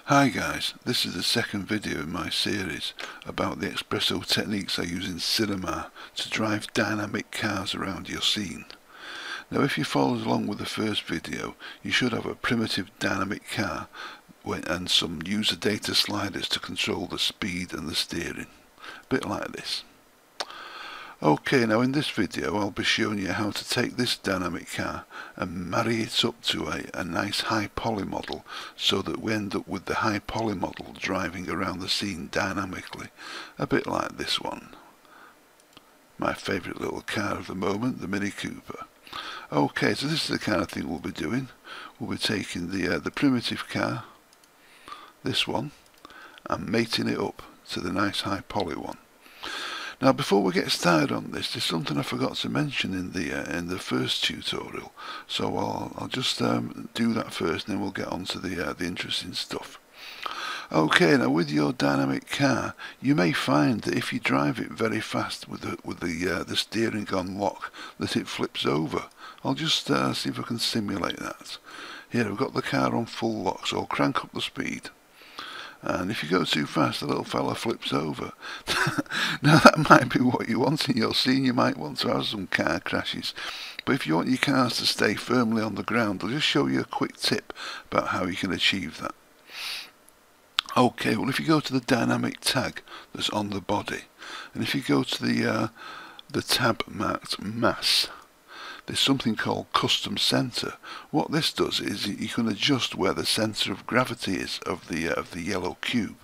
Hi guys, this is the second video in my series about the XPresso techniques I use in cinema to drive dynamic cars around your scene. Now if you followed along with the first video, you should have a primitive dynamic car and some user data sliders to control the speed and the steering. A bit like this. Okay, now in this video I'll be showing you how to take this dynamic car and marry it up to a nice high poly model so that we end up with the high poly model driving around the scene dynamically, a bit like this one. My favourite little car of the moment, the Mini Cooper. Okay, so this is the kind of thing we'll be doing. We'll be taking the primitive car, this one, and mating it up to the nice high poly one. Now before we get started on this, there's something I forgot to mention in the first tutorial, so I'll just do that first, and then we'll get on to the interesting stuff. Okay, now with your dynamic car, you may find that if you drive it very fast with the steering on lock, that it flips over. I'll just see if I can simulate that. Here I've got the car on full lock, so I'll crank up the speed. And if you go too fast, the little fella flips over. Now that might be what you want in your scene. You might want to have some car crashes. But if you want your cars to stay firmly on the ground, I'll just show you a quick tip about how you can achieve that. Okay, well if you go to the dynamic tag that's on the body, and if you go to the tab marked mass, there's something called custom center. What this does is you can adjust where the center of gravity is of the yellow cube.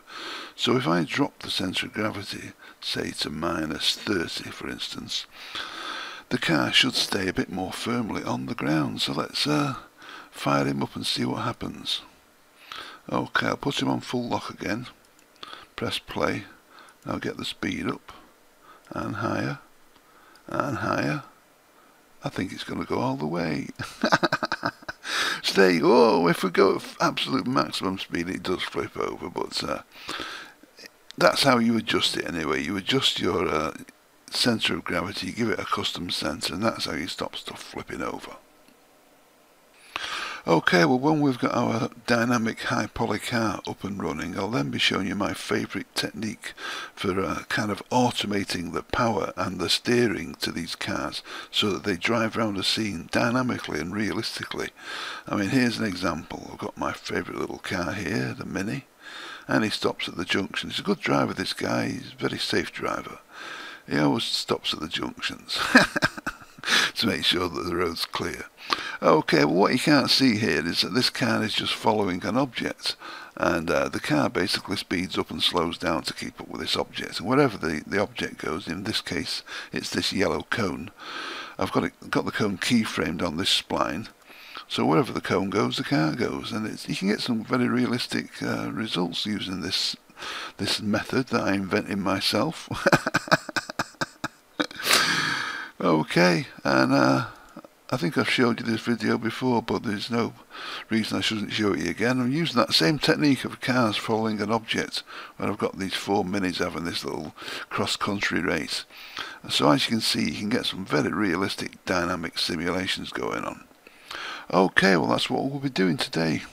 So if I drop the center of gravity, say to -30 for instance, the car should stay a bit more firmly on the ground. So let's fire him up and see what happens. Okay, I'll put him on full lock again, press play, now get the speed up, and higher, and higher. I think it's going to go all the way. Stay. Oh, if we go at absolute maximum speed, it does flip over, but that's how you adjust it anyway. You adjust your centre of gravity, you give it a custom centre, and that's how you stop stuff flipping over. Okay, well when we've got our dynamic high poly car up and running, I'll then be showing you my favourite technique for kind of automating the power and the steering to these cars so that they drive around a scene dynamically and realistically. I mean, here's an example. I've got my favourite little car here, the Mini, and he stops at the junction. He's a good driver, this guy. He's a very safe driver. He always stops at the junctions to make sure that the road's clear. Okay, well what you can't see here is that this car is just following an object, and the car basically speeds up and slows down to keep up with this object, and wherever the object goes, in this case it's this yellow cone. I've got the cone keyframed on this spline, so wherever the cone goes, the car goes, and you can get some very realistic results using this method that I invented myself. Okay, and I think I've showed you this video before, but there's no reason I shouldn't show it you again. I'm using that same technique of cars following an object when I've got these 4 minis having this little cross-country race. So as you can see, you can get some very realistic dynamic simulations going on. Okay, well that's what we'll be doing today.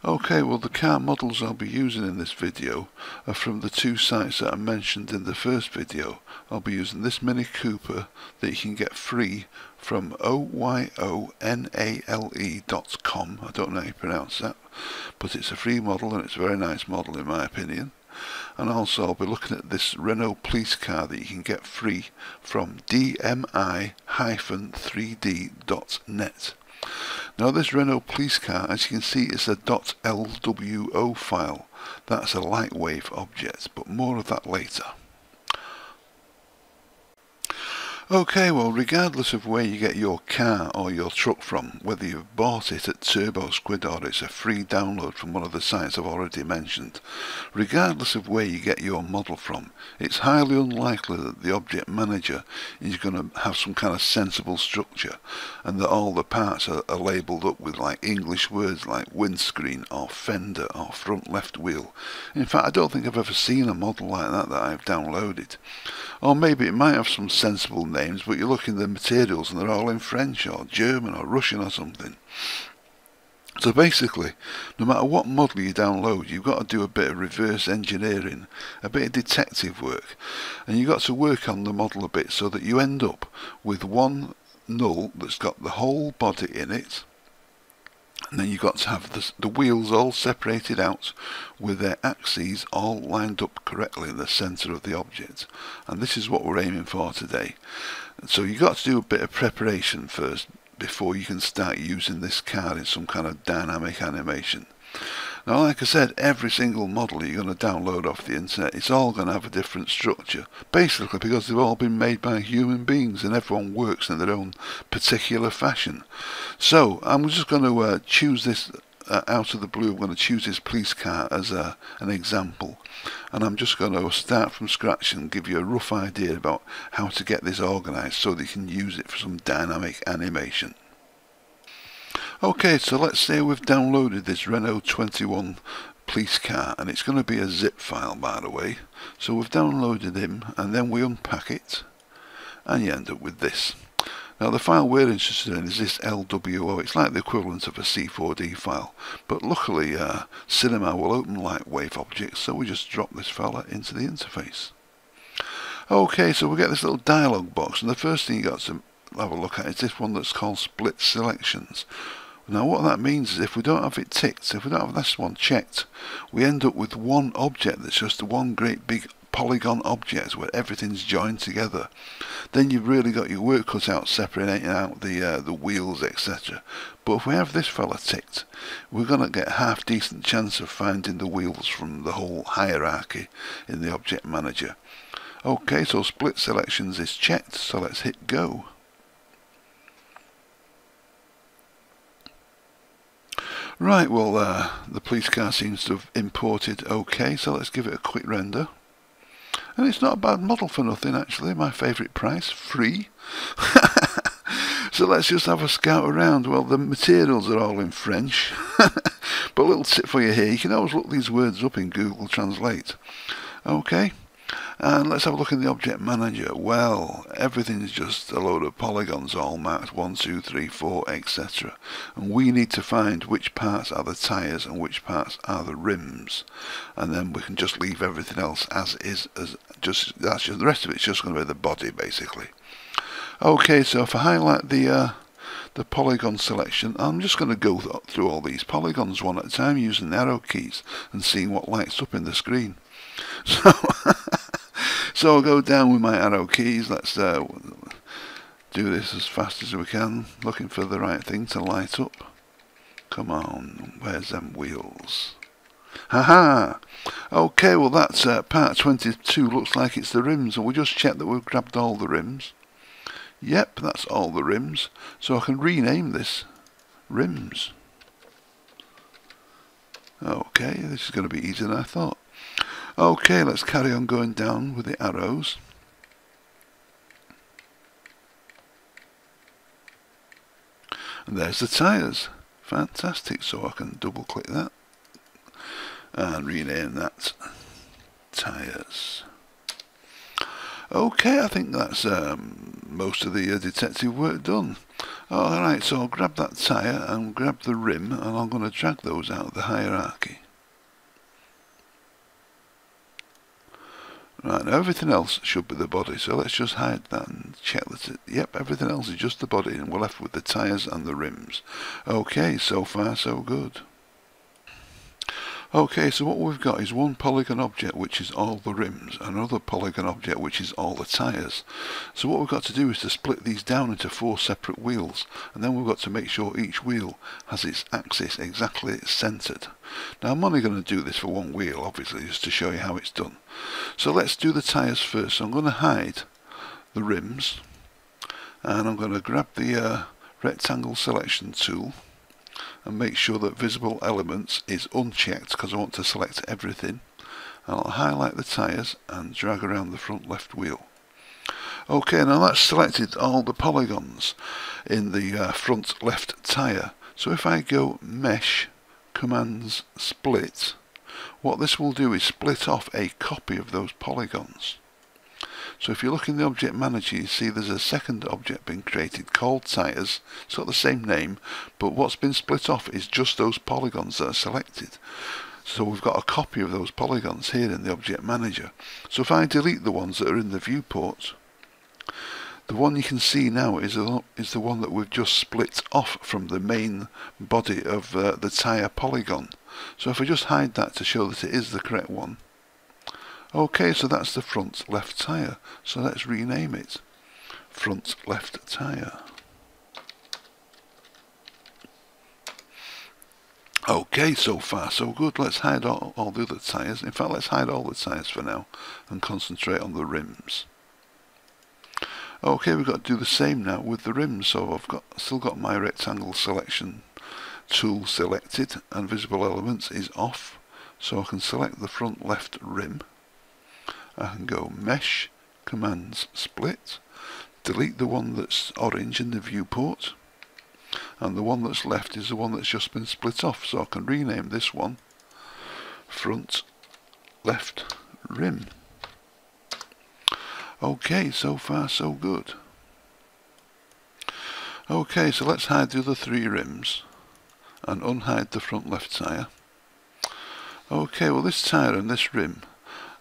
Okay, well the car models I'll be using in this video are from the 2 sites that I mentioned in the first video. I'll be using this Mini Cooper that you can get free from oyonale.com. I don't know how you pronounce that, but it's a free model and it's a very nice model in my opinion. And also I'll be looking at this Renault police car that you can get free from dmi-3d.net. Now this Renault police car, as you can see, is a .lwo file. That's a lightwave object, but more of that later. Okay, well regardless of where you get your car or your truck from, whether you've bought it at Turbo Squid or it's a free download from one of the sites I've already mentioned, regardless of where you get your model from, it's highly unlikely that the object manager is going to have some kind of sensible structure and that all the parts are labelled up with like English words like windscreen or fender or front left wheel. In fact, I don't think I've ever seen a model like that I've downloaded. Or maybe it might have some sensible names, but you look in the materials and they're all in French or German or Russian or something. So basically, no matter what model you download, you've got to do a bit of reverse engineering, a bit of detective work, and you've got to work on the model a bit so that you end up with one null that's got the whole body in it, and then you've got to have the wheels all separated out with their axes all lined up correctly in the centre of the object. And this is what we're aiming for today. So you've got to do a bit of preparation first before you can start using this card in some kind of dynamic animation. Now, like I said, every single model you're going to download off the internet, it's all going to have a different structure, basically because they've all been made by human beings and everyone works in their own particular fashion. So I'm just going to choose this out of the blue. I'm going to choose this police car as an example, and I'm just going to start from scratch and give you a rough idea about how to get this organised so that you can use it for some dynamic animation. Okay, so let's say we've downloaded this Renault 21 police car, and it's going to be a zip file, by the way. So we've downloaded him, and then we unpack it, and you end up with this. Now the file we're interested in is this LWO. It's like the equivalent of a C4D file, but luckily Cinema will open lightwave objects, so we just drop this fella into the interface. Okay, so we get this little dialog box, and the first thing you got to have a look at is this one that's called split selections. Now what that means is if we don't have it ticked, if we don't have this one checked, we end up with one object that's just one great big polygon object where everything's joined together. Then you've really got your work cut out separating out the wheels, etc. But if we have this fella ticked, we're going to get a half decent chance of finding the wheels from the whole hierarchy in the object manager. Okay, so split selections is checked, so let's hit go. Right, well the police car seems to have imported okay, so let's give it a quick render. And it's not a bad model for nothing, actually. My favourite price, free. So let's just have a scout around. Well, the materials are all in French. But a little tip for you here, you can always look these words up in Google Translate. Okay, and let's have a look in the object manager. Well, everything's just a load of polygons all marked 1, 2, 3, 4, etc. And we need to find which parts are the tyres and which parts are the rims, and then we can just leave everything else as is. The rest of it's just going to be the body, basically. Okay, so if I highlight the polygon selection, I'm just going to go through all these polygons one at a time using the arrow keys and seeing what lights up in the screen. So I'll go down with my arrow keys. Let's do this as fast as we can, looking for the right thing to light up. Come on, where's them wheels? Haha! Okay, well that's part 22, looks like it's the rims, and we just checked that we've grabbed all the rims. Yep, that's all the rims, so I can rename this rims. Okay, this is going to be easier than I thought. Okay, let's carry on going down with the arrows. And there's the tyres. Fantastic, so I can double click that and rename that tyres. Okay, I think that's most of the detective work done. Alright, so I'll grab that tyre and grab the rim, and I'm going to drag those out of the hierarchy. Right, now everything else should be the body, so let's just hide that and check that yep, everything else is just the body, and we're left with the tyres and the rims. Okay, so far so good. Okay, so what we've got is one polygon object which is all the rims, and another polygon object which is all the tyres. So what we've got to do is to split these down into 4 separate wheels, and then we've got to make sure each wheel has its axis exactly centred. Now I'm only going to do this for one wheel, obviously, just to show you how it's done. So let's do the tyres first. So I'm going to hide the rims, and I'm going to grab the rectangle selection tool and make sure that visible elements is unchecked because I want to select everything. And I'll highlight the tyres and drag around the front left wheel. Okay, now that's selected all the polygons in the front left tyre. So if I go mesh, commands split, what this will do is split off a copy of those polygons. So if you look in the object manager, you see there's a second object being created called tires. It's got the same name, but what's been split off is just those polygons that are selected. So we've got a copy of those polygons here in the object manager. So if I delete the ones that are in the viewport, the one you can see now is the one that we've just split off from the main body of the tyre polygon. So if I just hide that to show that it is the correct one. Okay, so that's the front left tyre. So let's rename it front left tyre. Okay, so far so good. Let's hide all the other tyres. In fact, let's hide all the tyres for now and concentrate on the rims. Okay, we've got to do the same now with the rims. So I've still got my rectangle selection tool selected, and visible elements is off. So I can select the front left rim. I can go mesh, commands split, delete the one that's orange in the viewport, and the one that's left is the one that's just been split off. So I can rename this one front left rim. Okay, so far so good. Okay, so let's hide the other three rims and unhide the front left tyre. Okay, well this tyre and this rim,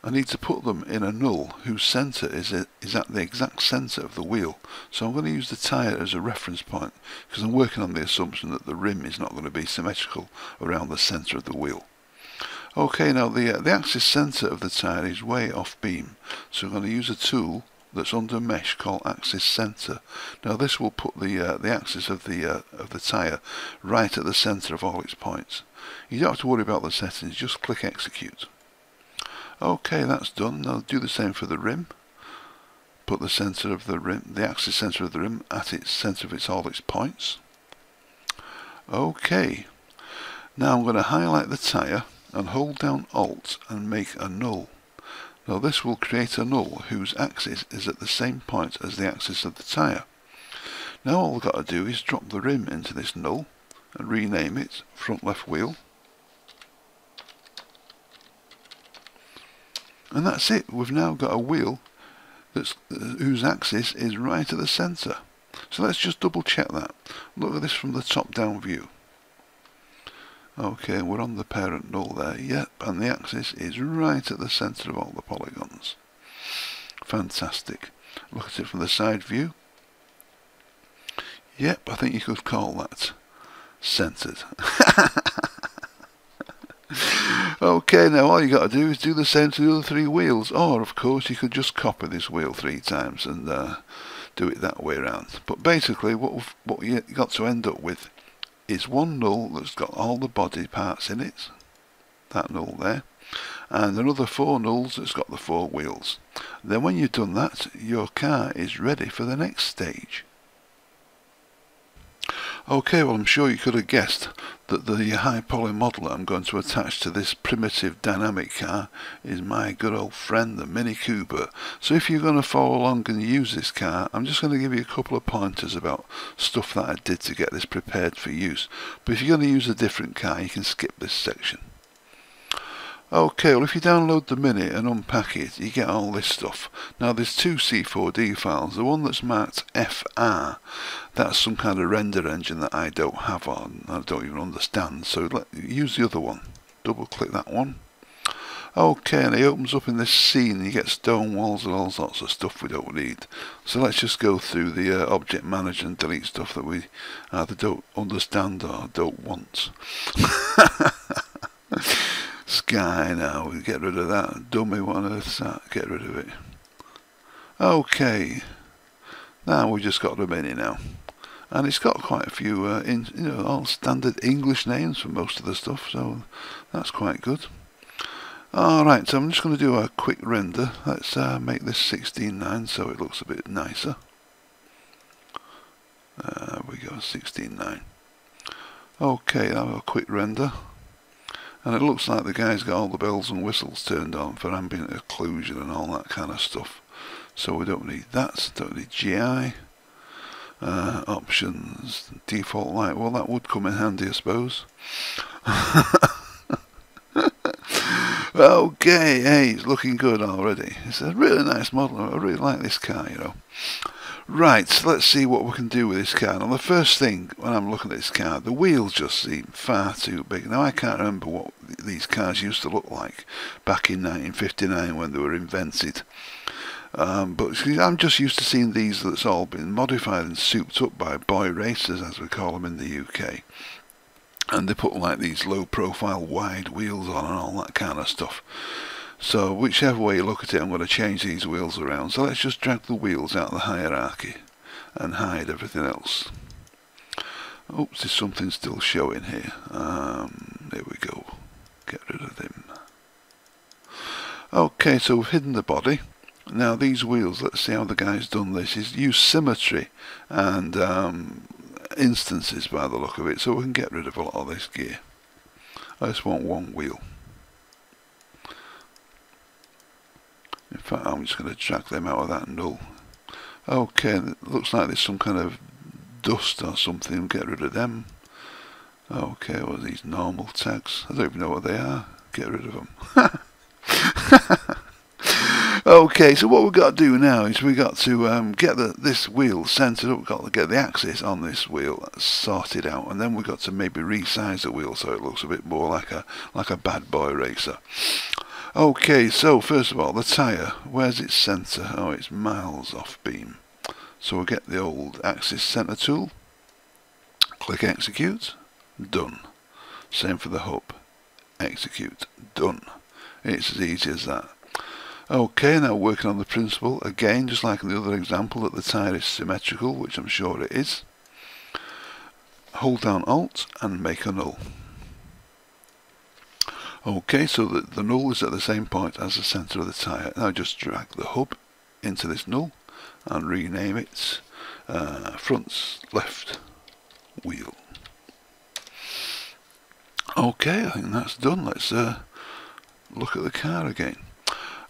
I need to put them in a null whose centre is at the exact centre of the wheel. So I'm going to use the tyre as a reference point because I'm working on the assumption that the rim is not going to be symmetrical around the centre of the wheel. Okay, now the axis centre of the tyre is way off beam, so I'm going to use a tool that's under mesh called axis centre. Now this will put the axis of the tyre right at the centre of all its points. You don't have to worry about the settings, just click execute. Okay, that's done. Now do the same for the rim. Put the centre of the rim, the axis centre of the rim at its centre of all its points. Okay, now I'm going to highlight the tyre and hold down Alt and make a null. Now this will create a null whose axis is at the same point as the axis of the tyre. Now all we've got to do is drop the rim into this null and rename it front left wheel. And that's it. We've now got a wheel whose axis is right at the centre. So let's just double check that. Look at this from the top down view. Okay, we're on the parent null there, yep, and the axis is right at the centre of all the polygons. Fantastic. Look at it from the side view. Yep, I think you could call that centred. Okay, now all you got to do is do the same to the other three wheels, or of course you could just copy this wheel 3 times and do it that way around. But basically what you got to end up with is one null that's got all the body parts in it, that null there, and another 4 nulls that's got the 4 wheels. Then when you've done that, your car is ready for the next stage. Okay, well I'm sure you could have guessed that the high poly model that I'm going to attach to this primitive dynamic car is my good old friend the Mini Cooper. So if you're going to follow along and use this car, I'm just going to give you a couple of pointers about stuff that I did to get this prepared for use. But if you're going to use a different car, you can skip this section. Okay, well if you download the Mini and unpack it, you get all this stuff. Now there's 2 C4D files. The one that's marked FR, that's some kind of render engine that I don't have on, I don't even understand, so use the other one. Double click that one. Okay, and it opens up in this scene, you get stone walls and all sorts of stuff we don't need. So let's just go through the object manager and delete stuff that we either don't understand or don't want. Sky now, we get rid of that. Dummy, what on earth's that? Get rid of it. Okay, now we just got the Mini now, and it's got quite a few, all standard English names for most of the stuff, so that's quite good. Alright, so I'm just going to do a quick render. Let's make this 16:9 so it looks a bit nicer. There we go, 16:9. Okay, I'll have a quick render. And it looks like the guy's got all the bells and whistles turned on for ambient occlusion and all that kind of stuff. So we don't need that, don't need GI. Options, default light, well that would come in handy I suppose. Okay, hey, it's looking good already. It's a really nice model. I really like this car, you know. Right, so let's see what we can do with this car. Now, the first thing when I'm looking at this car, the wheels just seem far too big. Now, I can't remember what these cars used to look like back in 1959 when they were invented. But I'm just used to seeing these that's all been modified and souped up by boy racers, as we call them in the UK. And they put like these low profile wide wheels on and all that kind of stuff. So whichever way you look at it, I'm going to change these wheels around. So let's just drag the wheels out of the hierarchy and hide everything else. Oops, there's something still showing here. There we go. Get rid of them. Okay, so we've hidden the body. Now these wheels, let's see how the guy's done this. He's used symmetry and instances by the look of it, so we can get rid of a lot of this gear. I just want one wheel. In fact, I'm just going to drag them out of that null. Okay, it looks like there's some kind of dust or something. Get rid of them. Okay, what are these normal tags? I don't even know what they are. Get rid of them. Okay, so what we've got to do now is we've got to get this wheel centered up. We've got to get the axis on this wheel sorted out, and then we've got to maybe resize the wheel so it looks a bit more like a bad boy racer. Okay, so first of all, the tyre, where's its centre? Oh, it's miles off beam. So we'll get the old axis centre tool, click execute, done. Same for the hub, execute, done. It's as easy as that. Okay, now working on the principle, again, just like in the other example, that the tyre is symmetrical, which I'm sure it is. Hold down Alt and make a null. Okay, so the null is at the same point as the centre of the tyre. Now just drag the hub into this null and rename it front left wheel. Okay, I think that's done. Let's look at the car again.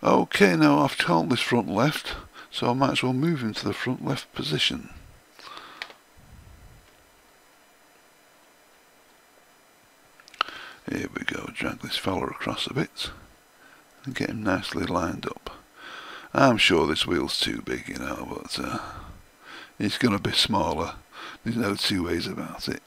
Okay, now I've called this front left, so I might as well move him to the front left position. Here we go, drag this fella across a bit and get him nicely lined up. I'm sure this wheel's too big, you know, but it's going to be smaller. There's no two ways about it.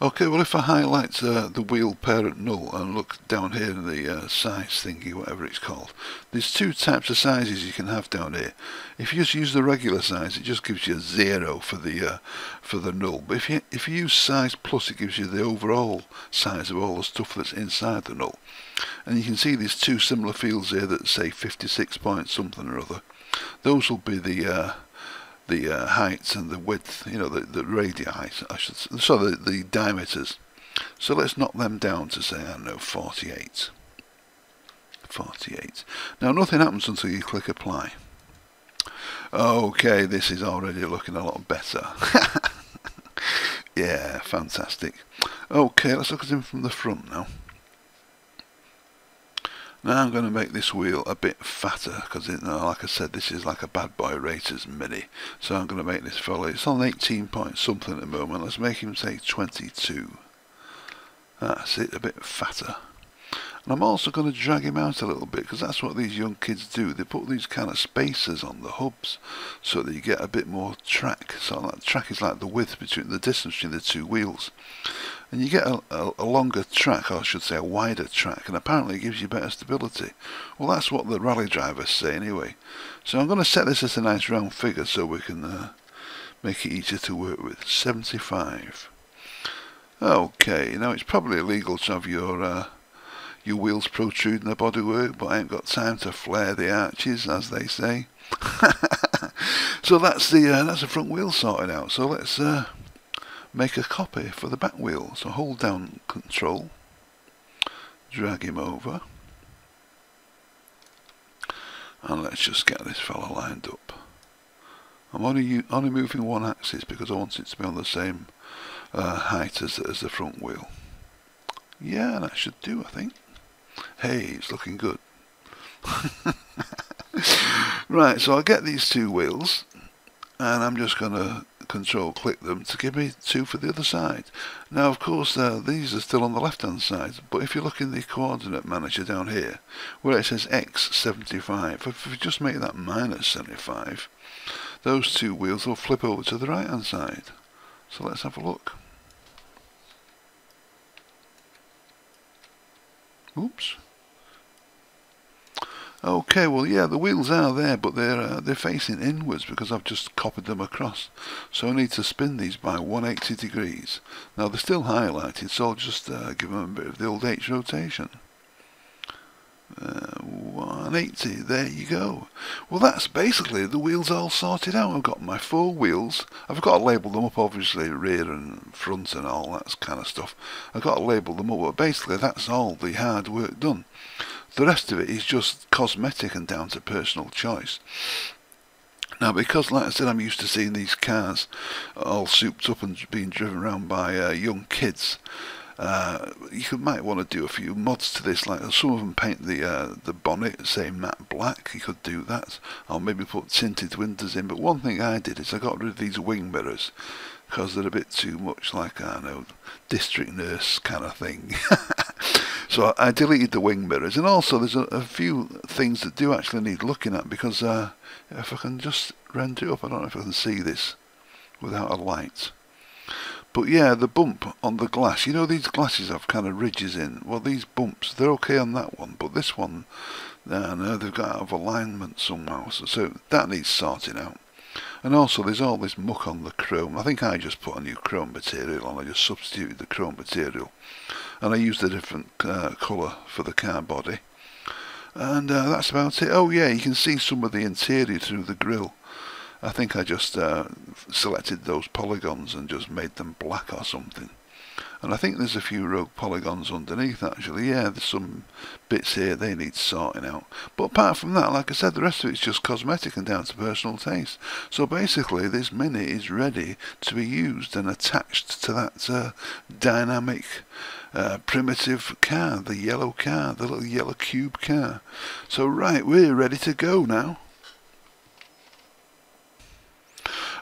Okay, well if I highlight the wheel parent null and look down here in the size thingy, whatever it's called, there's two types of sizes you can have down here. If you just use the regular size, it just gives you a 0 for the null. But if you use size plus, it gives you the overall size of all the stuff that's inside the null. And you can see there's two similar fields here that say 56 point something or other. Those will be the heights and the width, you know, the radii, I should say, so the diameters. So let's knock them down to say, I don't know, 48. 48. Now nothing happens until you click apply. Okay, this is already looking a lot better. Yeah, fantastic. Okay, let's look at him from the front now. Now I'm going to make this wheel a bit fatter because, like I said, this is like a bad boy racer's mini. So I'm going to make this fella, it's on 18 point something at the moment. Let's make him say 22. That's it, a bit fatter. And I'm also going to drag him out a little bit because that's what these young kids do. They put these kind of spacers on the hubs so that you get a bit more track. So that track is like the width between the distance between the two wheels. And you get a longer track, or I should say a wider track, and apparently it gives you better stability. Well, that's what the rally drivers say anyway. So I'm going to set this as a nice round figure so we can make it easier to work with. 75. Okay, now it's probably illegal to have your wheels protruding the bodywork, but I ain't got time to flare the arches, as they say. So that's the front wheel sorted out. So let's make a copy for the back wheel. So hold down Control, drag him over, and let's just get this fella lined up. I'm only moving one axis because I want it to be on the same height as the front wheel. Yeah, that should do, I think. Hey, it's looking good. Right, so I'll get these two wheels and I'm just going to control click them to give me 2 for the other side. Now of course these are still on the left hand side, but if you look in the coordinate manager down here where it says X 75, if we just make that minus 75, those 2 wheels will flip over to the right hand side. So let's have a look. Oops. Okay, well yeah, the wheels are there, but they're facing inwards because I've just copied them across. So I need to spin these by 180 degrees. Now they're still highlighted, so I'll just give them a bit of the old H rotation. 180, there you go. Well, that's basically the wheels all sorted out. I've got my 4 wheels. I've got to label them up, obviously, rear and front and all that kind of stuff. I've got to label them up, but basically that's all the hard work done. The rest of it is just cosmetic and down to personal choice. Now, because, like I said, I'm used to seeing these cars all souped up and being driven around by young kids, you might want to do a few mods to this. Like some of them paint the bonnet, say matte black. You could do that, or maybe put tinted windows in. But one thing I did is I got rid of these wing mirrors because they're a bit too much like, I don't know, district nurse kind of thing. So I deleted the wing mirrors, and also there's a few things that do actually need looking at, because if I can just render it up, I don't know if I can see this without a light. But yeah, the bump on the glass, you know these glasses have kind of ridges in, well these bumps, they're okay on that one, but this one, no, they've got out of alignment somehow, so that needs sorting out. And also there's all this muck on the chrome. I think I just put a new chrome material on, I just substituted the chrome material. And I used a different colour for the car body. And that's about it. Oh yeah, you can see some of the interior through the grille. I think I just selected those polygons and just made them black or something. And I think there's a few rogue polygons underneath actually. Yeah, there's some bits here, they need sorting out. But apart from that, like I said, the rest of it's just cosmetic and down to personal taste. So basically this Mini is ready to be used and attached to that dynamic primitive car, the yellow car, the little yellow cube car. So right, we're ready to go now.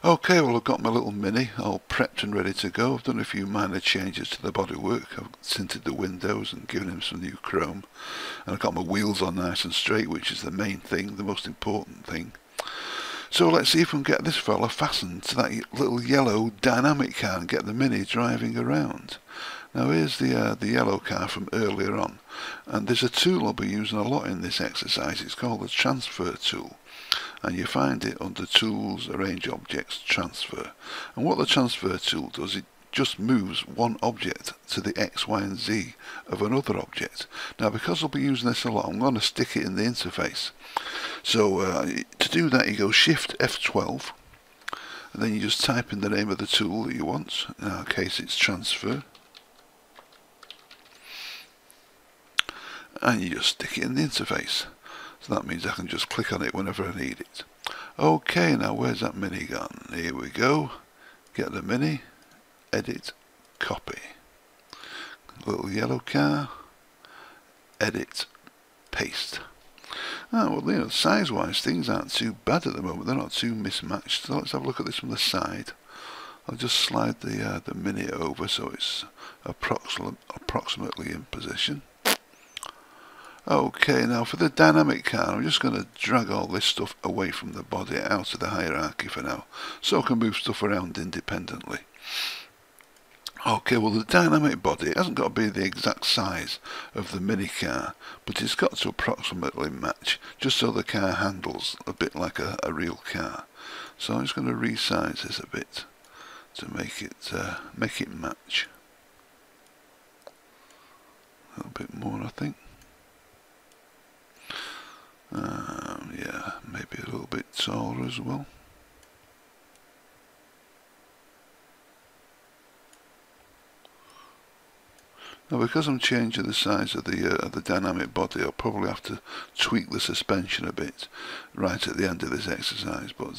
Okay, well I've got my little Mini all prepped and ready to go. I've done a few minor changes to the bodywork. I've tinted the windows and given him some new chrome. And I've got my wheels on nice and straight, which is the main thing, the most important thing. So let's see if we can get this fella fastened to that little yellow dynamic car and get the Mini driving around. Now here's the yellow car from earlier on. And there's a tool I'll be using a lot in this exercise. It's called the transfer tool. And you find it under Tools, Arrange Objects, Transfer. And what the transfer tool does, it just moves one object to the X, Y and Z of another object. Now because I'll be using this a lot, I'm going to stick it in the interface. So to do that you go Shift F12 and then you just type in the name of the tool that you want. In our case it's Transfer. And you just stick it in the interface. So that means I can just click on it whenever I need it. Okay, now where's that Mini gone? Here we go. Get the Mini, edit, copy. Little yellow car, edit, paste. Oh, well, you know, size-wise things aren't too bad at the moment. They're not too mismatched. So let's have a look at this from the side. I'll just slide the Mini over so it's approximately in position. Okay, now for the dynamic car, I'm just going to drag all this stuff away from the body, out of the hierarchy for now, so I can move stuff around independently. Okay, well the dynamic body, it hasn't got to be the exact size of the Mini car, but it's got to approximately match, just so the car handles a bit like a real car. So I'm just going to resize this a bit to make it match. A little bit more, I think. Yeah, maybe a little bit taller as well. Now because I'm changing the size of the dynamic body, I'll probably have to tweak the suspension a bit right at the end of this exercise, but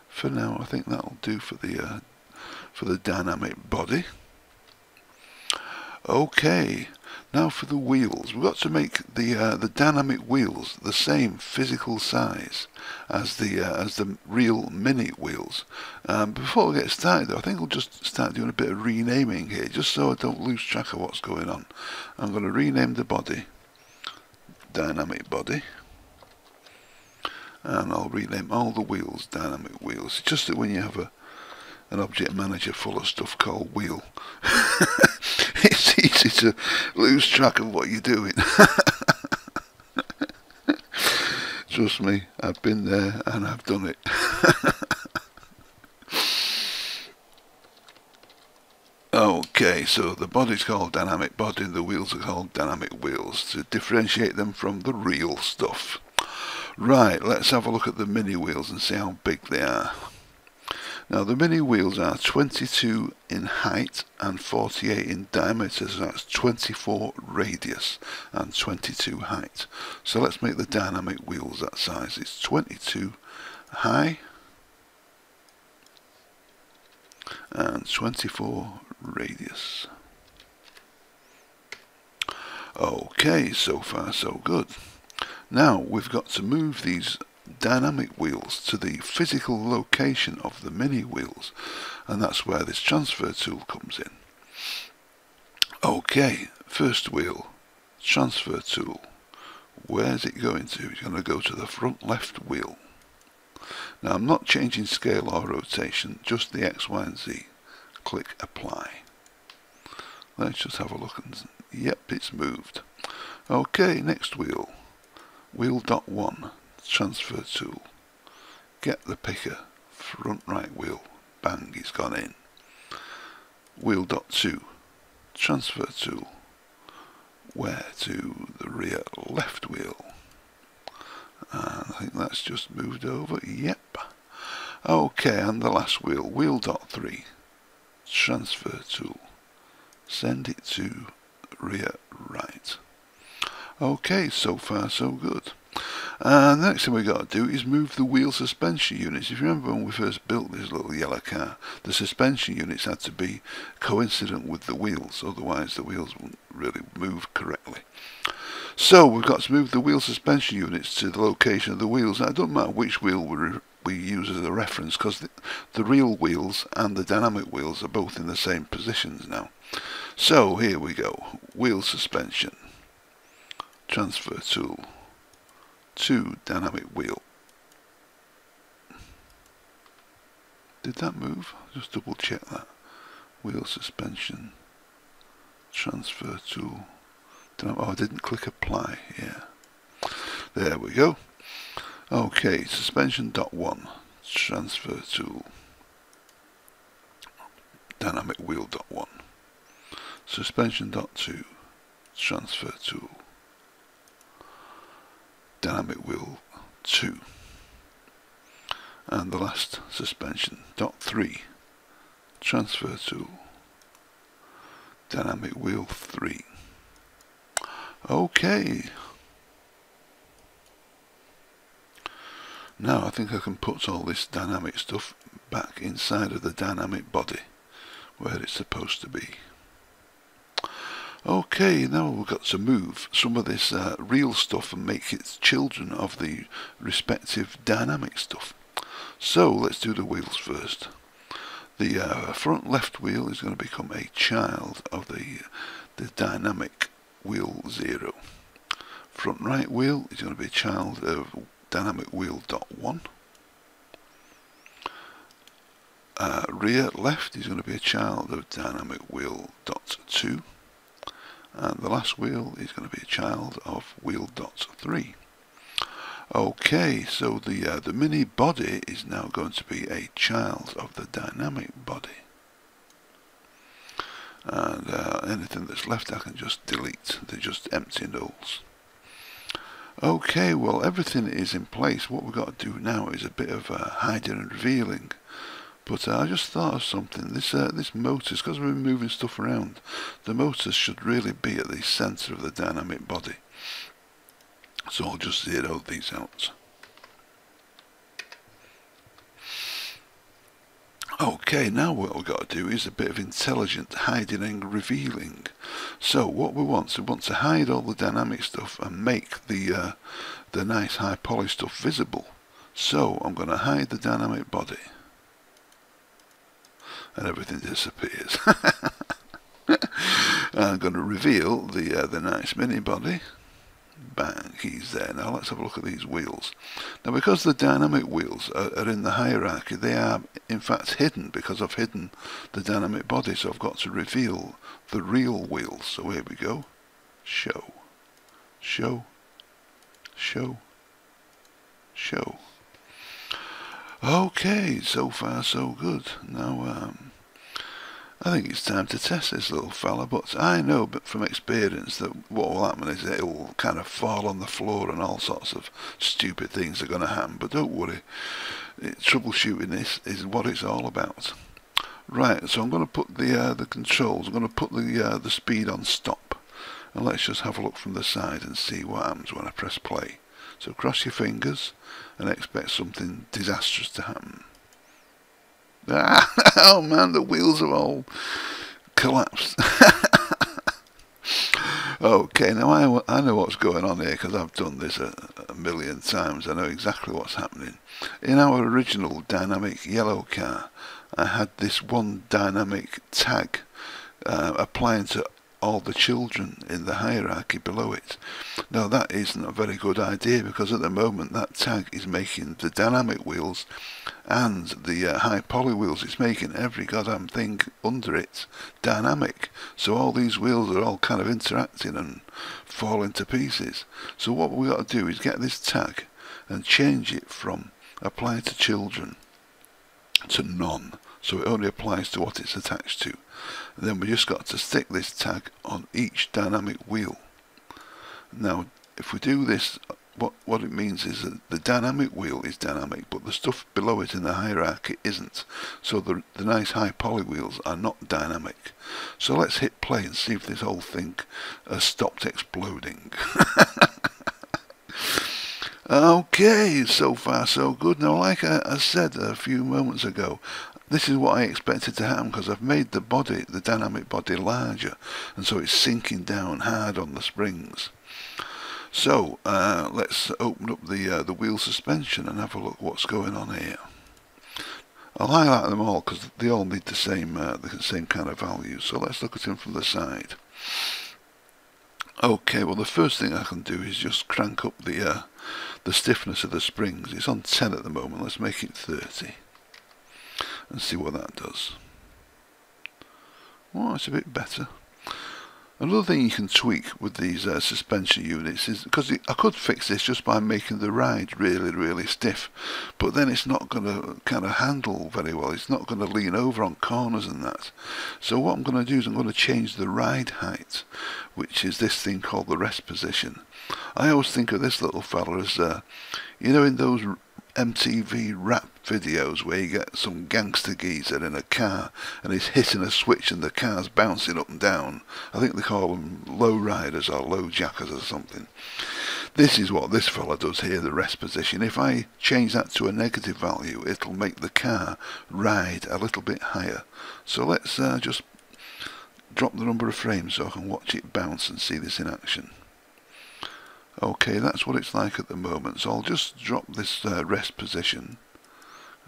for now I think that'll do for the dynamic body. Okay, Now for the wheels, we've got to make the dynamic wheels the same physical size as the real mini wheels. Before we get started though, I think I'll just start doing a bit of renaming here, just so I don't lose track of what's going on. I'm going to rename the body dynamic body, and I'll rename all the wheels dynamic wheels. It's just that when you have an object manager full of stuff called wheel, it's easy to lose track of what you're doing. Trust me, I've been there and I've done it. Okay, so the body's called dynamic body, the wheels are called dynamic wheels, to differentiate them from the real stuff. Right, let's have a look at the mini wheels and see how big they are. Now the mini wheels are 22 in height and 48 in diameter, so that's 24 radius and 22 height. So let's make the dynamic wheels that size. It's 22 high and 24 radius. Okay, so far so good. Now we've got to move these dynamic wheels to the physical location of the mini wheels, and that's where this transfer tool comes in. Okay, first wheel, transfer tool. Where's it going to? It's going to go to the front left wheel. Now I'm not changing scale or rotation, just the X, Y and Z. Click apply. Let's just have a look and yep, it's moved. Okay, next wheel, wheel dot 1. Transfer tool, get the picker, front right wheel, bang, he's gone in. Wheel dot 2, transfer tool, where to the rear left wheel, and I think that's just moved over, yep. Okay, and the last wheel, wheel dot 3, transfer tool, send it to rear right. Okay, so far so good. And the next thing we've got to do is move the wheel suspension units. If you remember when we first built this little yellow car, the suspension units had to be coincident with the wheels, otherwise the wheels wouldn't really move correctly. So we've got to move the wheel suspension units to the location of the wheels. Now it doesn't matter which wheel we use as a reference, because the real wheels and the dynamic wheels are both in the same positions now. So here we go, wheel suspension, transfer tool, to dynamic wheel. Did that move? Just double check that. Wheel suspension, transfer tool. Oh, I didn't click apply. Yeah, there we go. Okay, suspension dot 1, transfer tool, dynamic wheel dot 1. Suspension dot 2, transfer tool, dynamic wheel 2, and the last suspension dot 3, transfer tool, dynamic wheel 3. Okay, now I think I can put all this dynamic stuff back inside of the dynamic body where it's supposed to be. Okay, now we've got to move some of this real stuff and make it children of the respective dynamic stuff. So let's do the wheels first. The front left wheel is going to become a child of the dynamic wheel 0. Front right wheel is going to be a child of dynamic wheel dot 1. Rear left is going to be a child of dynamic wheel dot 2. And the last wheel is going to be a child of wheel dot 3. Okay, so the mini body is now going to be a child of the dynamic body. And anything that's left I can just delete. They're just empty nulls. Okay, well everything is in place. What we've got to do now is a bit of hiding and revealing. But I just thought of something. This motors, because we're moving stuff around, the motors should really be at the centre of the dynamic body. So I'll just zero these out. Okay, now what we've got to do is a bit of intelligent hiding and revealing. So what we want to hide all the dynamic stuff and make the nice high poly stuff visible. So I'm going to hide the dynamic body, and everything disappears. I'm going to reveal the nice mini body. Bang, he's there. Now let's have a look at these wheels. Now because the dynamic wheels are in the hierarchy, they are in fact hidden because I've hidden the dynamic body, so I've got to reveal the real wheels. So here we go. Show. Show. Show. Show. Okay, so far so good. Now I think it's time to test this little fella, but I know from experience that what will happen is it'll kind of fall on the floor and all sorts of stupid things are going to happen. But don't worry, troubleshooting this is what it's all about. Right, so I'm going to put the controls, I'm going to put the speed on stop, and let's just have a look from the side and see what happens when I press play. So cross your fingers and expect something disastrous to happen. Oh man, the wheels are all collapsed. Okay, now I know what's going on here because I've done this a million times. I know exactly what's happening. In our original dynamic yellow car, I had this one dynamic tag applying to all the children in the hierarchy below it. Now that isn't a very good idea because at the moment that tag is making the dynamic wheels and the high poly wheels, it's making every goddamn thing under it dynamic. So all these wheels are all kind of interacting and falling to pieces. So what we got to do is get this tag and change it from apply to children to none. So it only applies to what it's attached to. And then we just got to stick this tag on each dynamic wheel. Now if we do this, what it means is that the dynamic wheel is dynamic, but the stuff below it in the hierarchy isn't. So the nice high poly wheels are not dynamic. So let's hit play and see if this whole thing has stopped exploding. Okay, so far so good. Now like I said a few moments ago, this is what I expected to happen because I've made the body, the dynamic body, larger, and so it's sinking down hard on the springs. So let's open up the wheel suspension and have a look what's going on here. I'll highlight them all because they all need the same kind of values. So let's look at them from the side. Okay, well the first thing I can do is just crank up the stiffness of the springs. It's on 10 at the moment. Let's make it 30 and see what that does. Oh, it's a bit better. Another thing you can tweak with these suspension units is, because I could fix this just by making the ride really stiff, but then it's not going to kind of handle very well. It's not going to lean over on corners and that. So what I'm going to do is I'm going to change the ride height, which is this thing called the rest position. I always think of this little fella as, you know, in those MTV rap videos where you get some gangster geezer in a car and he's hitting a switch and the car's bouncing up and down. I think they call them low riders or low jackers or something. This is what this fella does here, the rest position. If I change that to a negative value, it'll make the car ride a little bit higher. So let's just drop the number of frames so I can watch it bounce and see this in action. Okay, that's what it's like at the moment, so I'll just drop this rest position.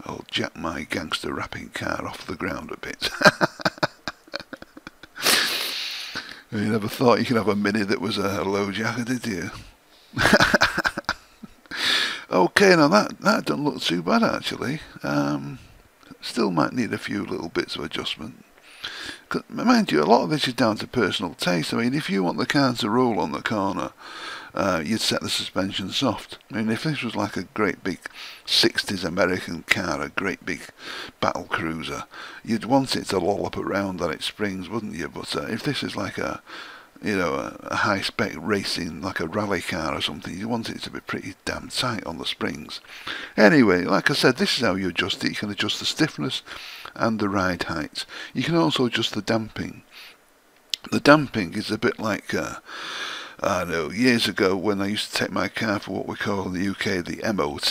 I'll jack my gangster rapping car off the ground a bit. You never thought you could have a Mini that was a low jacker, did you? Okay, now that doesn't look too bad actually. Still might need a few little bits of adjustment. Mind you, a lot of this is down to personal taste. I mean, if you want the car to roll on the corner, you'd set the suspension soft. I mean, if this was like a great big 60s American car, a great big battle cruiser, you'd want it to lollop around on its springs, wouldn't you? But if this is like a high-spec racing, like a rally car or something, you want it to be pretty damn tight on the springs. Anyway, like I said, this is how you adjust it. You can adjust the stiffness and the ride height. You can also adjust the damping. The damping is a bit like I know, years ago when I used to take my car for what we call in the UK the MOT,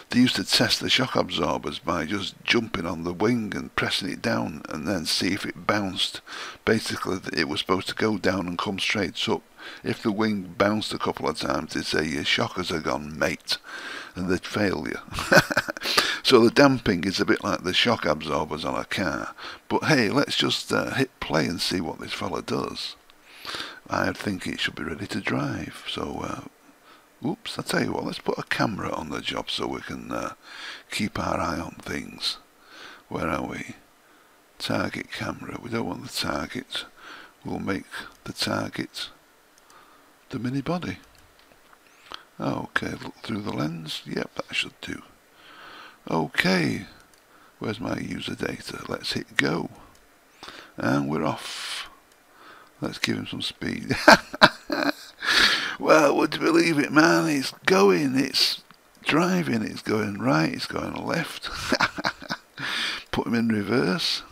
they used to test the shock absorbers by just jumping on the wing and pressing it down and then see if it bounced. Basically, it was supposed to go down and come straight up. If the wing bounced a couple of times, they'd say your shockers are gone, mate, and they'd fail you. So the damping is a bit like the shock absorbers on a car. But hey, let's just hit play and see what this fella does. I think it should be ready to drive. So, oops, I'll tell you what, let's put a camera on the job so we can keep our eye on things. Where are we? Target camera. We don't want the target. We'll make the target the mini body. Okay, look through the lens. Yep, that should do. Okay, where's my user data? Let's hit go. And we're off. Let's give him some speed. Well, would you believe it, man? It's going, it's driving, it's going right, it's going left. Put him in reverse.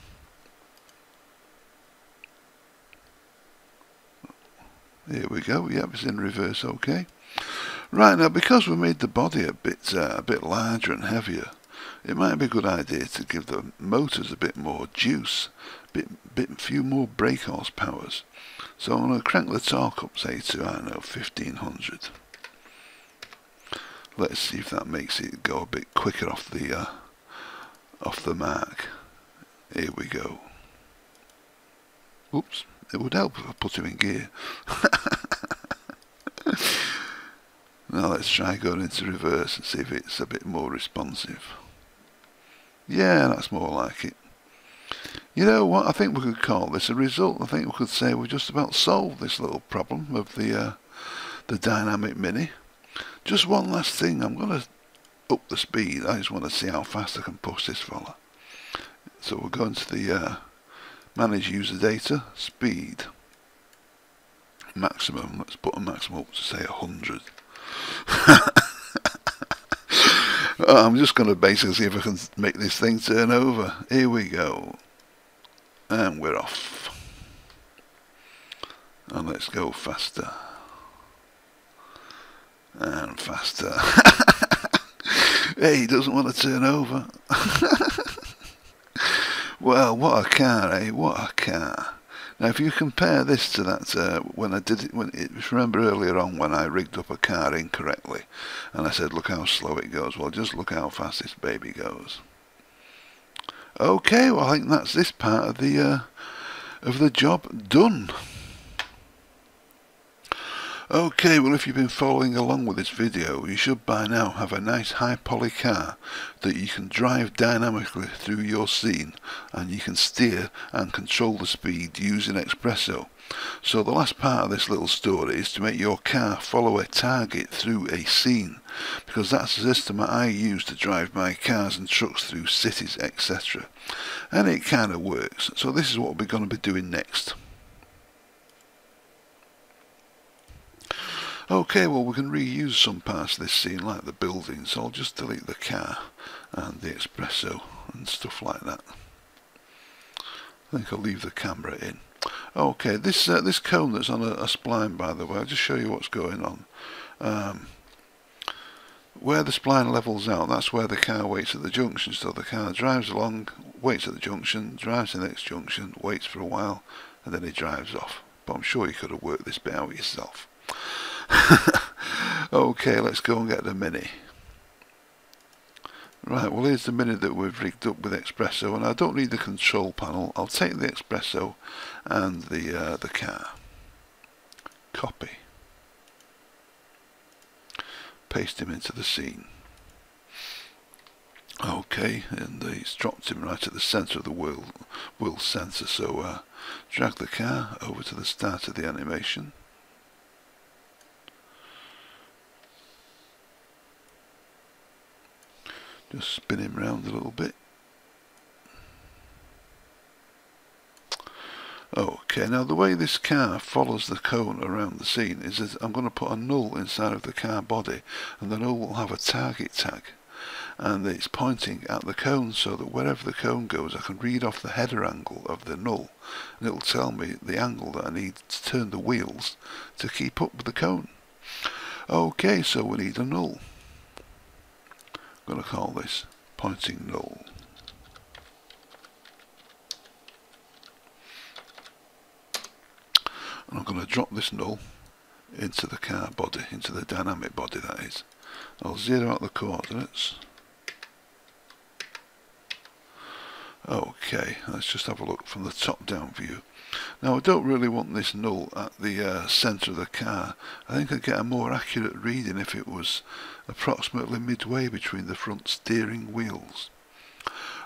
Here we go. Yep, it's in reverse. Okay. Right, now because we made the body a bit larger and heavier, it might be a good idea to give the motors a bit more juice, few more brake horsepowers. So I'm going to crank the torque up, say to, I don't know, 1500. Let's see if that makes it go a bit quicker off the mark. Here we go. Oops, it would help if I put him in gear. Now let's try going into reverse and see if it's a bit more responsive. Yeah, that's more like it. You know what, I think we could call this a result. I think we could say we've just about solved this little problem of the dynamic mini. Just one last thing, I'm going to up the speed. I just want to see how fast I can push this fella. So we're going to the manage user data, speed, maximum. Let's put a maximum up to say 100. I'm just going to basically see if I can make this thing turn over. Here we go. And we're off. And let's go faster. And faster. Hey, he doesn't want to turn over. Well, what a car, eh? What a car. Now, if you compare this to that, when I did it, remember earlier on when I rigged up a car incorrectly, and I said, look how slow it goes. Well, just look how fast this baby goes. Okay, well, I think that's this part of the job done. Okay, well, if you've been following along with this video, you should by now have a nice high poly car that you can drive dynamically through your scene, and you can steer and control the speed using XPresso. So the last part of this little story is to make your car follow a target through a scene, because that's the system that I use to drive my cars and trucks through cities, etc. And it kind of works. So this is what we're going to be doing next. Okay, well, we can reuse some parts of this scene, like the building, so I'll just delete the car and the XPresso and stuff like that. I think I'll leave the camera in. Okay, this cone that's on a spline, by the way, I'll just show you what's going on. Where the spline levels out, that's where the car waits at the junction, so the car drives along, waits at the junction, drives to the next junction, waits for a while, and then it drives off. But I'm sure you could have worked this bit out yourself. Okay, let's go and get the Mini. Right, well, here's the Mini that we've rigged up with XPresso, and I don't need the control panel. I'll take the XPresso and the car. Copy. Paste him into the scene. Okay, and he's dropped him right at the centre of the wheel centre, so drag the car over to the start of the animation. Just spin him round a little bit. Okay, now the way this car follows the cone around the scene is that I'm going to put a null inside of the car body, and the null will have a target tag. and it's pointing at the cone, so that wherever the cone goes I can read off the header angle of the null, and it will tell me the angle that I need to turn the wheels to keep up with the cone. Okay, so we need a null. I'm going to call this pointing null. And I'm going to drop this null into the car body, into the dynamic body that is. I'll zero out the coordinates. Okay, let's just have a look from the top down view. Now I don't really want this null at the centre of the car. I think I'd get a more accurate reading if it was approximately midway between the front steering wheels.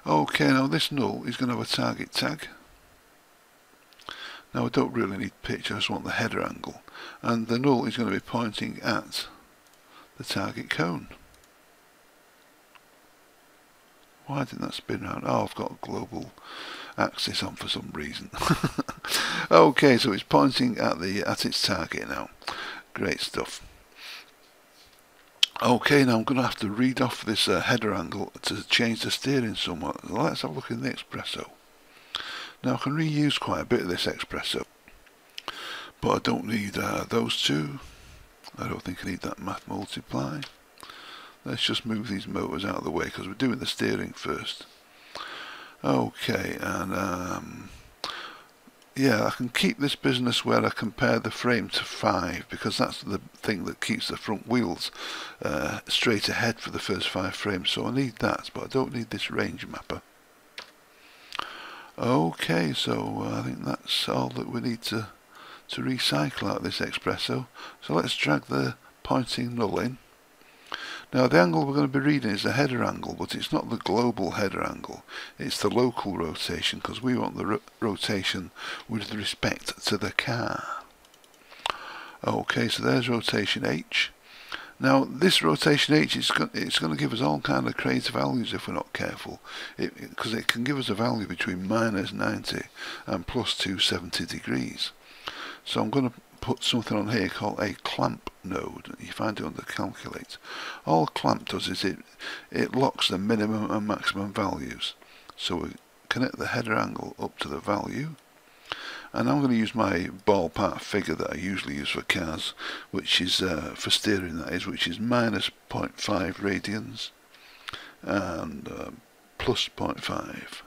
Okay, now this null is going to have a target tag. Now I don't really need pitch, I just want the header angle. And the null is going to be pointing at the target cone. Why didn't that spin around? Oh, I've got a global axis on for some reason. Okay, so it's pointing at its target now. Great stuff. Okay, now I'm going to have to read off this header angle to change the steering somewhat. Let's have a look in the XPresso. Now I can reuse quite a bit of this XPresso, but I don't need those two. I don't think I need that math multiply. Let's just move these motors out of the way because we're doing the steering first. Okay, and yeah, I can keep this business where I compare the frame to 5, because that's the thing that keeps the front wheels straight ahead for the first 5 frames, so I need that, but I don't need this range mapper. Okay, so I think that's all that we need to recycle out of this XPresso. So let's drag the pointing null in. Now the angle we're going to be reading is the header angle, but it's not the global header angle, it's the local rotation, because we want the rotation with respect to the car. Okay, so there's rotation H. Now this rotation H it's going to give us all kind of crazy values if we're not careful, because it can give us a value between -90 and +270 degrees. So I'm going to put something on here called a clamp node. You find it under calculate. All clamp does is it locks the minimum and maximum values. So we connect the header angle up to the value, and I'm going to use my ballpark figure that I usually use for cars, which is for steering, that is, which is -0.5 radians and +0.5.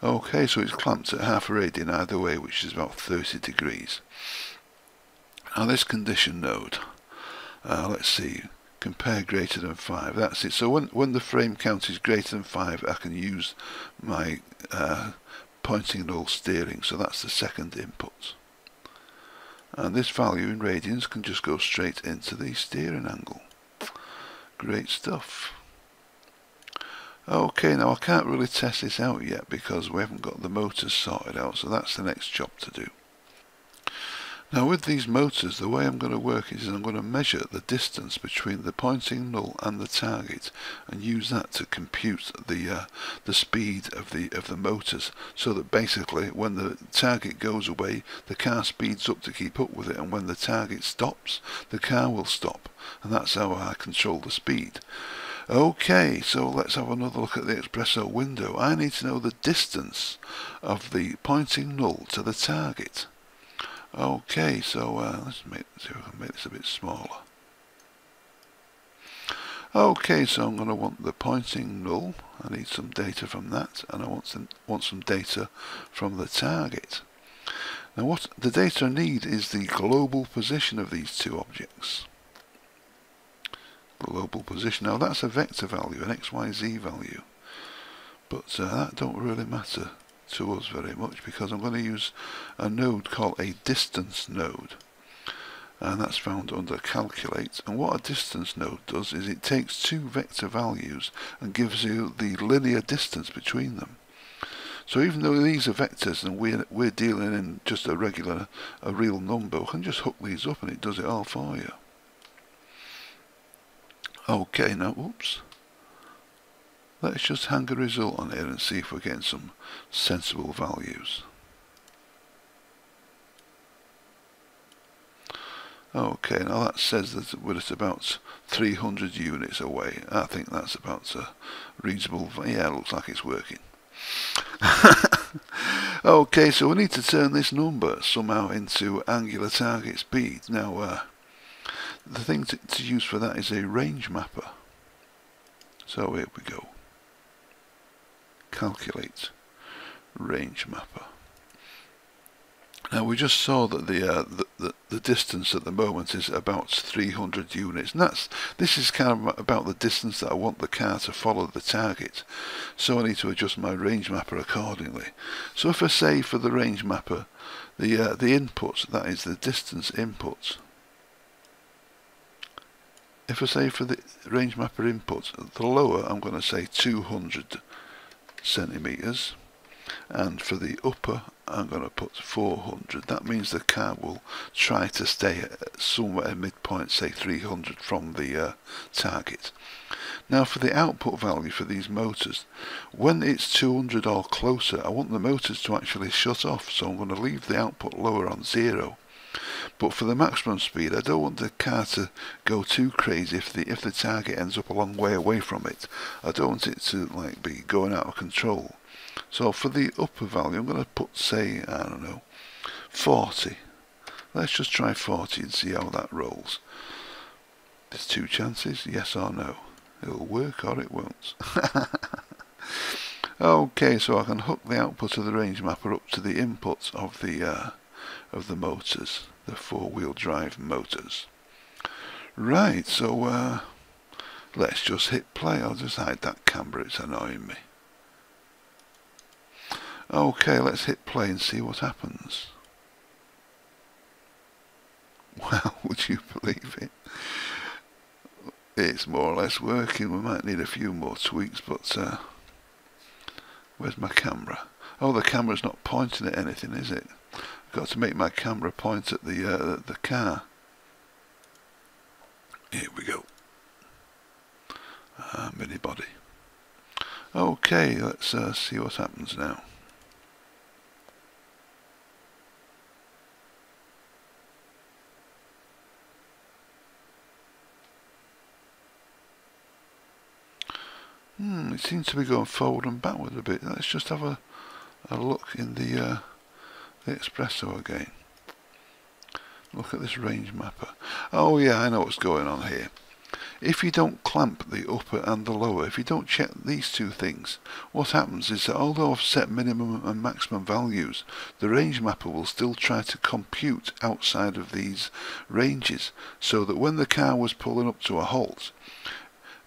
Okay, so it's clamped at half a radian either way, which is about 30 degrees. Now this condition node, let's see, compare greater than 5, that's it. So when the frame count is greater than 5, I can use my pointing null steering, so that's the second input. And this value in radians can just go straight into the steering angle. Great stuff. Okay, now I can't really test this out yet because we haven't got the motors sorted out, so that's the next job to do. Now with these motors, the way I'm going to work is I'm going to measure the distance between the pointing null and the target and use that to compute the speed of the motors, so that basically when the target goes away the car speeds up to keep up with it, and when the target stops the car will stop, and that's how I control the speed. Okay, so let's have another look at the XPresso window. I need to know the distance of the pointing null to the target. Okay, so let's see if I can make this a bit smaller. Okay, so I'm going to want the pointing null. I need some data from that, and I want some data from the target. Now what the data I need is the global position of these two objects. Global position. Now that's a vector value, an XYZ value, but that don't really matter to us very much, because I'm going to use a node called a distance node, and that's found under calculate. And what a distance node does is it takes two vector values and gives you the linear distance between them. So even though these are vectors and we're dealing in just a real number, we can just hook these up and it does it all for you. Okay, now whoops, let's just hang a result on here and see if we're getting some sensible values. Okay, now that says that we're at about 300 units away. I think that's about reasonable. Yeah, looks like it's working. Okay, so we need to turn this number somehow into angular target speed. Now, the thing to use for that is a range mapper. So here we go. Calculate range mapper. Now we just saw that the distance at the moment is about 300 units, and this is kind of about the distance that I want the car to follow the target. So I need to adjust my range mapper accordingly. So if I say for the range mapper, the input, that is the distance input. If I say for the range mapper input, the lower I'm going to say 200 centimeters. And for the upper I'm going to put 400. That means the car will try to stay at somewhere midpoint, say 300 from the target. Now for the output value for these motors, when it's 200 or closer, I want the motors to actually shut off, so I'm going to leave the output lower on 0. But for the maximum speed, I don't want the car to go too crazy if the target ends up a long way away from it. I don't want it to like be going out of control. So for the upper value, I'm going to put, say, I don't know, 40. Let's just try 40 and see how that rolls. There's two chances, yes or no. It'll work or it won't. Okay, so I can hook the output of the range mapper up to the input of the motors, the four-wheel drive motors. Right, so let's just hit play. I'll just hide that camera, it's annoying me. Okay, let's hit play and see what happens. Well, would you believe it? It's more or less working. We might need a few more tweaks, but where's my camera? Oh, the camera's not pointing at anything, is it? I've got to make my camera point at the car. Here we go. Mini body. Okay, let's see what happens now. It seems to be going forward and backward a bit. Let's just have a look in the XPresso again. Look at this range mapper. Oh yeah, I know what's going on here. If you don't clamp the upper and the lower, if you don't check these two things, what happens is that although I've set minimum and maximum values, the range mapper will still try to compute outside of these ranges, so that when the car was pulling up to a halt,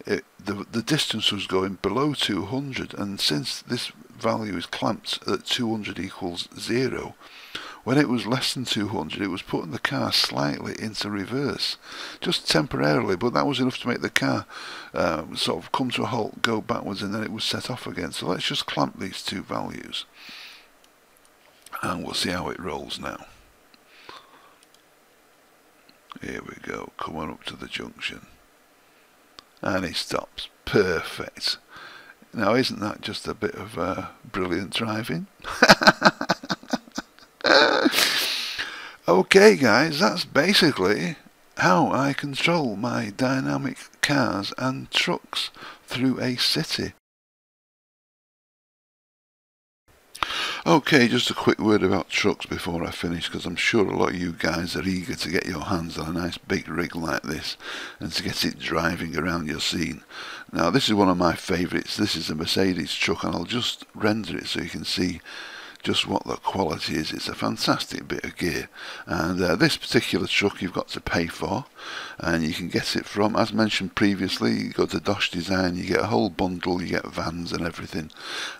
the distance was going below 200, and since this value is clamped at 200 equals 0, when it was less than 200 it was putting the car slightly into reverse, just temporarily, but that was enough to make the car sort of come to a halt, go backwards, and then it was set off again. So let's just clamp these two values and we'll see how it rolls now. Here we go, coming up to the junction. And he stops. Perfect. Now, isn't that just a bit of brilliant driving? Okay, guys, that's basically how I control my dynamic cars and trucks through a city. Okay, just a quick word about trucks before I finish, because I'm sure a lot of you guys are eager to get your hands on a nice big rig like this and to get it driving around your scene. Now, this is one of my favourites. This is a Mercedes truck, and I'll just render it so you can see just what the quality is. It's a fantastic bit of gear, and this particular truck you've got to pay for, and you can get it from, as mentioned previously, you go to Dosh Design, you get a whole bundle, you get vans and everything,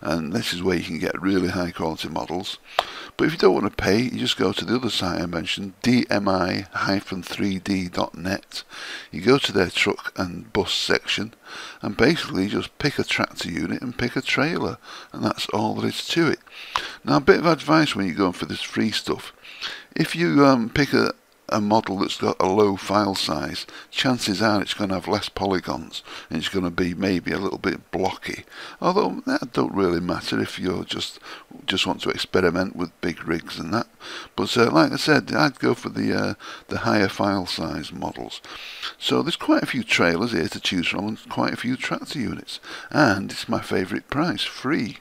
and this is where you can get really high quality models. But if you don't want to pay, you just go to the other site I mentioned, dmi-3d.net. You go to their truck and bus section, and basically just pick a tractor unit and pick a trailer, and that's all there is to it. Now, a bit of advice when you're going for this free stuff: if you pick a a model that's got a low file size, chances are it's going to have less polygons and it's going to be maybe a little bit blocky, although that don't really matter if you just want to experiment with big rigs and that. But like I said, I'd go for the higher file size models. So there's quite a few trailers here to choose from and quite a few tractor units, and it's my favourite price, free.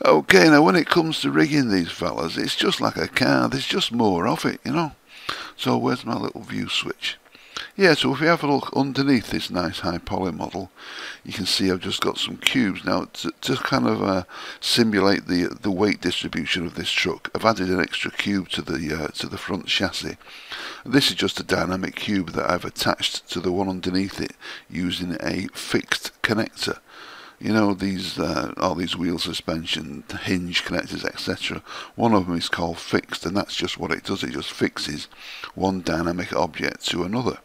Okay, now when it comes to rigging these fellas, it's just like a car, there's just more of it, you know. So where's my little view switch? Yeah, so if you have a look underneath this nice high poly model, you can see I've just got some cubes. Now to kind of simulate the weight distribution of this truck, I've added an extra cube to the front chassis. This is just a dynamic cube that I've attached to the one underneath it using a fixed connector. You know, these all these wheel suspension, hinge connectors, etc. One of them is called fixed, and that's just what it does. It just fixes one dynamic object to another.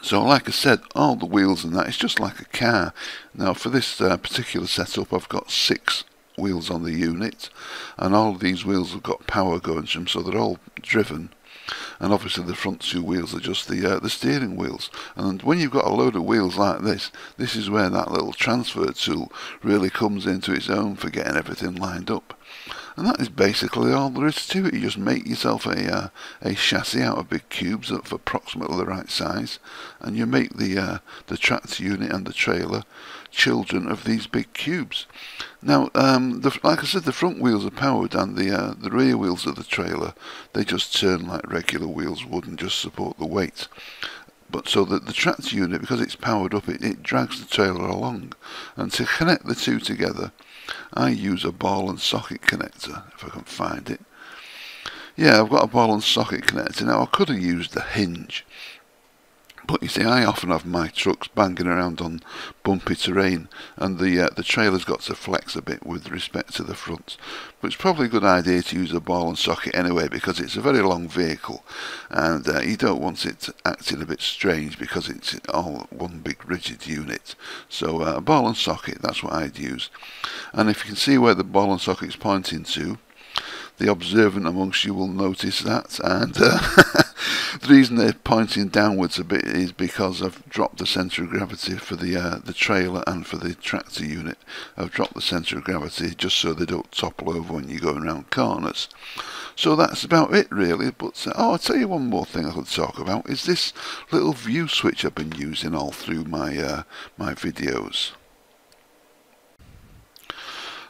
So like I said, all the wheels and that, it's just like a car. Now for this particular setup, I've got 6 wheels on the unit, and all of these wheels have got power going to them, so they're all driven. And obviously the front 2 wheels are just the steering wheels. And when you've got a load of wheels like this, this is where that little transfer tool really comes into its own for getting everything lined up. And that is basically all there is to it. You just make yourself a chassis out of big cubes of approximately the right size, and you make the tractor unit and the trailer children of these big cubes. Now, like I said, the front wheels are powered, and the rear wheels of the trailer, they just turn like regular wheels would and just support the weight. But so that the tractor unit, because it's powered up, it drags the trailer along. And to connect the two together, I use a ball and socket connector, if I can find it. Yeah, I've got a ball and socket connector. Now, I could have used the hinge, but you see, I often have my trucks banging around on bumpy terrain, and the trailer's got to flex a bit with respect to the front. But it's probably a good idea to use a ball and socket anyway, because it's a very long vehicle, and you don't want it acting a bit strange because it's all one big rigid unit. So a ball and socket, that's what I'd use. And if you can see where the ball and socket's pointing to, the observant amongst you will notice that, and the reason they're pointing downwards a bit is because I've dropped the centre of gravity for the trailer and for the tractor unit. I've dropped the centre of gravity just so they don't topple over when you're going around corners. So that's about it really. But I'll tell you one more thing I could talk about is this little view switch I've been using all through my my videos.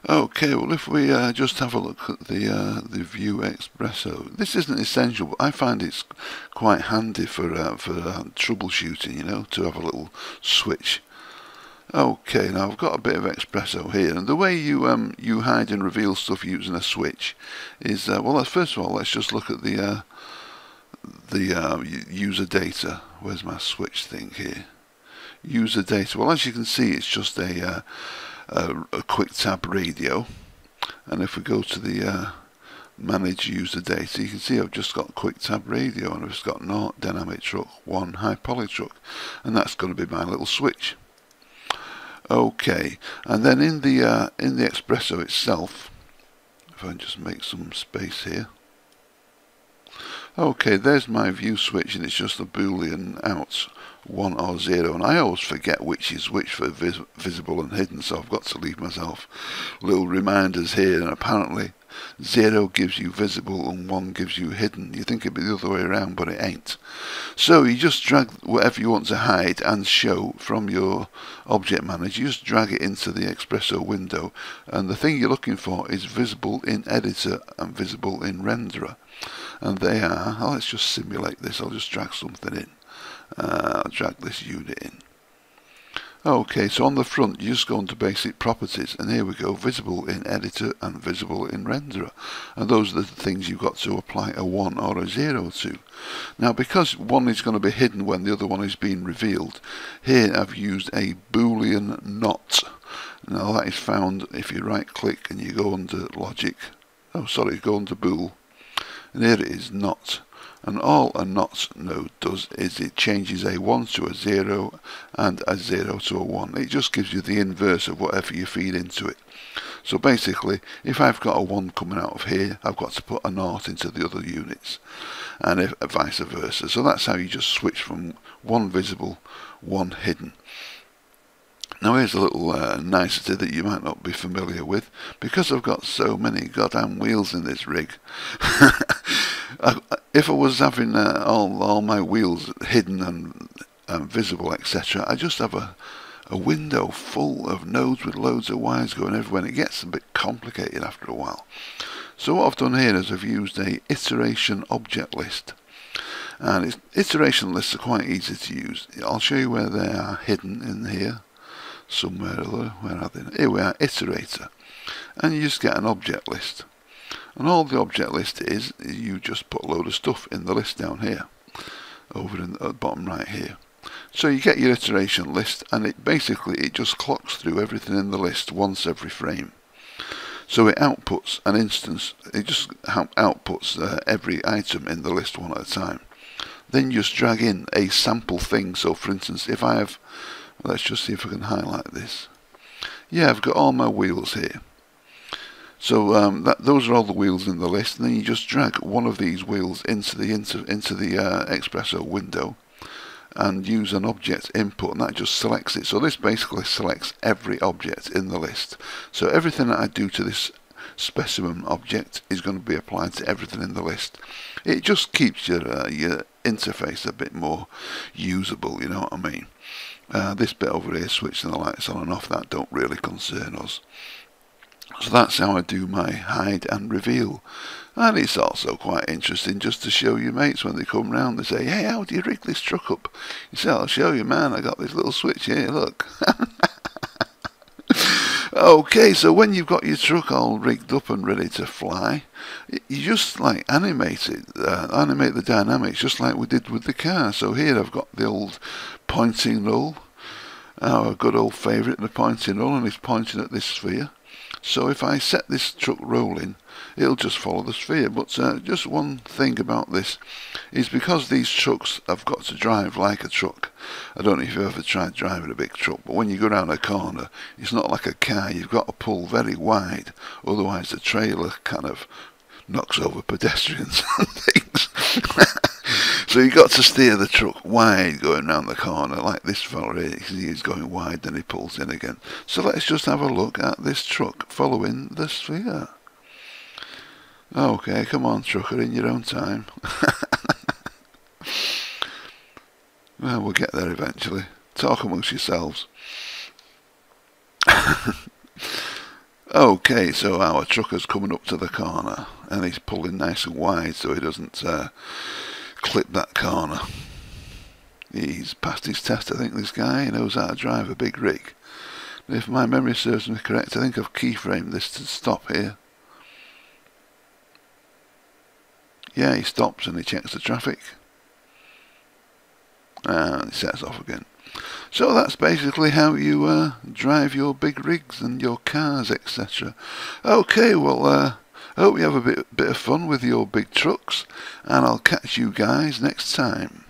Okay, well if we just have a look at the View XPresso, this isn't essential, but I find it's quite handy for troubleshooting, you know, to have a little switch. Okay, now I've got a bit of XPresso here, and the way you you hide and reveal stuff using a switch is well, first of all, let's just look at the user data. Where's my switch thing here? User data. Well, as you can see, it's just a quick tab radio, and if we go to the manage user data, you can see I've just got quick tab radio, and I've just got 0 dynamic truck, 1 high poly truck, and that's going to be my little switch. Okay, and then in the XPresso itself, if I just make some space here. Okay, there's my view switch, and it's just a boolean out, 1 or 0, and I always forget which is which for visible and hidden, so I've got to leave myself little reminders here, and apparently 0 gives you visible and 1 gives you hidden. You think it'd be the other way around, but it ain't. So you just drag whatever you want to hide and show from your object manager, you just drag it into the XPresso window, and the thing you're looking for is visible in editor and visible in renderer. And they are, let's just simulate this, I'll just drag something in. I'll drag this unit in. Okay, so on the front you just go into basic properties, and here we go, visible in editor and visible in renderer. And those are the things you've got to apply a 1 or a 0 to. Now because one is going to be hidden when the other one is being revealed, here I've used a boolean not. Now that is found if you right click and you go under logic, go under bool, and here it is, not. And all a not node does is it changes a 1 to a 0 and a 0 to a 1. It just gives you the inverse of whatever you feed into it. So basically, if I've got a 1 coming out of here, I've got to put a 0 into the other units, and if vice versa. So that's how you just switch from 1 visible, 1 hidden. Now here's a little nicety that you might not be familiar with. Because I've got so many goddamn wheels in this rig, if I was having all my wheels hidden and visible, etc., I just have a window full of nodes with loads of wires going everywhere, and it gets a bit complicated after a while. So what I've done here is I've used a iteration object list, and iteration lists are quite easy to use. I'll show you where they are hidden in here somewhere or other. Where are they? Here we are, iterator, and you just get an object list, and all the object list is you just put a load of stuff in the list down here, over in the bottom right here. So you get your iteration list, and it just clocks through everything in the list once every frame. So it outputs an instance, it just outputs every item in the list one at a time. Then you just drag in a sample thing. So for instance, if I have, let's just see if I can highlight this. Yeah, I've got all my wheels here. So those are all the wheels in the list, and then you just drag one of these wheels into the XPresso window, and use an object input, and that just selects it. So this basically selects every object in the list. So everything that I do to this specimen object is going to be applied to everything in the list. It just keeps your interface a bit more usable, you know what I mean. This bit over here, switching the lights on and off, that don't really concern us. So that's how I do my hide and reveal. And it's also quite interesting just to show your mates when they come round. They say, hey, how do you rig this truck up? You say, I'll show you, man, I got this little switch here, look. Okay, so when you've got your truck all rigged up and ready to fly, you just like animate it, animate the dynamics just like we did with the car. So here I've got the old pointing roll, our good old favourite, the pointing roll, and it's pointing at this sphere. So if I set this truck rolling, it'll just follow the sphere. But just one thing about this is, because these trucks have got to drive like a truck. I don't know if you've ever tried driving a big truck, but when you go down a corner, it's not like a car. You've got to pull very wide, otherwise the trailer kind of knocks over pedestrians and things. So you've got to steer the truck wide going round the corner, like this fella here. He's going wide, then he pulls in again. So let's just have a look at this truck following the sphere. Okay, come on, trucker, in your own time. Well, we'll get there eventually. Talk amongst yourselves. Okay, so our trucker's coming up to the corner, and he's pulling nice and wide so he doesn't clip that corner. He's passed his test, I think, this guy. He knows how to drive a big rig. And if my memory serves me correct, I think I've keyframed this to stop here. Yeah, he stops and he checks the traffic. And he sets off again. So that's basically how you drive your big rigs and your cars, etc. Okay, well, I hope you have a bit of fun with your big trucks, and I'll catch you guys next time.